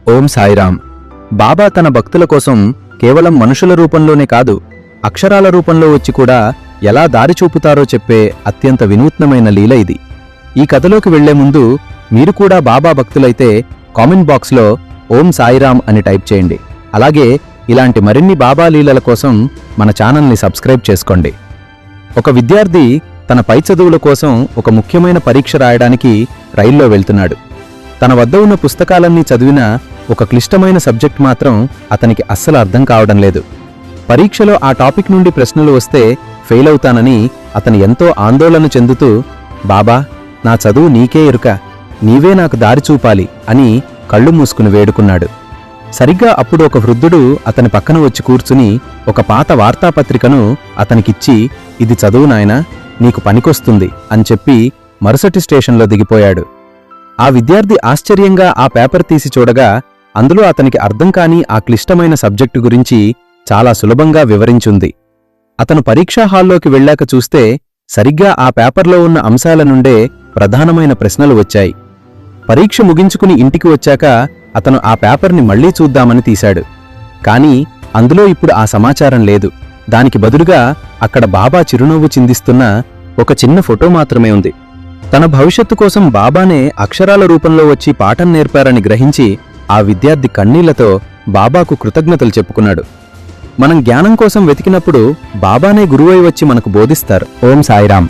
ఓం సాయిరాం. బాబా తన భక్తుల కోసం కేవలం మనుషుల రూపంలోనే కాదు, అక్షరాల రూపంలో వచ్చి కూడా ఎలా దారి చూపుతారో చెప్పే అత్యంత వినూత్నమైన లీల ఇది. ఈ కథలోకి వెళ్లే ముందు మీరు కూడా బాబా భక్తులైతే కామెంట్ బాక్స్లో ఓం సాయిరాం అని టైప్ చేయండి. అలాగే ఇలాంటి మరిన్ని బాబా లీలల కోసం మన ఛానల్ని సబ్స్క్రైబ్ చేసుకోండి. ఒక విద్యార్థి తన పై చదువుల కోసం ఒక ముఖ్యమైన పరీక్ష రాయడానికి రైల్లో వెళ్తున్నాడు. తన వద్ద ఉన్న పుస్తకాలన్నీ చదివినా ఒక క్లిష్టమైన సబ్జెక్ట్ మాత్రం అతనికి అస్సలు అర్థం కావడం లేదు. పరీక్షలో ఆ టాపిక్ నుండి ప్రశ్నలు వస్తే ఫెయిల్ అవుతానని అతను ఎంతో ఆందోళన చెందుతూ, బాబా, నా చదువు నీకే ఎరుక, నీవే నాకు దారి చూపాలి అని కళ్ళు మూసుకుని వేడుకున్నాడు. సరిగ్గా అప్పుడు ఒక వృద్ధుడు అతని పక్కన వచ్చి కూర్చుని ఒక పాత వార్తాపత్రికను అతనికిచ్చి, ఇది చదువు నాయనా, నీకు పనికొస్తుంది అని చెప్పి మరుసటి స్టేషన్లో దిగిపోయాడు. ఆ విద్యార్థి ఆశ్చర్యంగా ఆ పేపర్ తీసి చూడగా అందులో అతనికి అర్థం కాని ఆ క్లిష్టమైన సబ్జెక్టు గురించి చాలా సులభంగా వివరించుంది. అతను పరీక్షా హాల్లోకి వెళ్ళాక చూస్తే సరిగ్గా ఆ పేపర్లో ఉన్న అంశాల నుండే ప్రధానమైన ప్రశ్నలు వచ్చాయి. పరీక్ష ముగించుకుని ఇంటికి వచ్చాక అతను ఆ పేపర్ని మళ్లీ చూద్దామని తీశాడు. కాని అందులో ఇప్పుడు ఆ సమాచారం లేదు. దానికి బదులుగా అక్కడ బాబా చిరునవ్వు చిందిస్తున్న ఒక చిన్న ఫోటో మాత్రమే ఉంది. తన భవిష్యత్తు కోసం బాబానే అక్షరాల రూపంలో వచ్చి పాఠం నేర్పారని గ్రహించి ఆ విద్యార్థి కన్నీళ్లతో బాబాకు కృతజ్ఞతలు చెప్పుకున్నాడు. మనం జ్ఞానం కోసం వెతికినప్పుడు బాబానే గురువై వచ్చి మనకు బోధిస్తారు. ఓం సాయిరాం.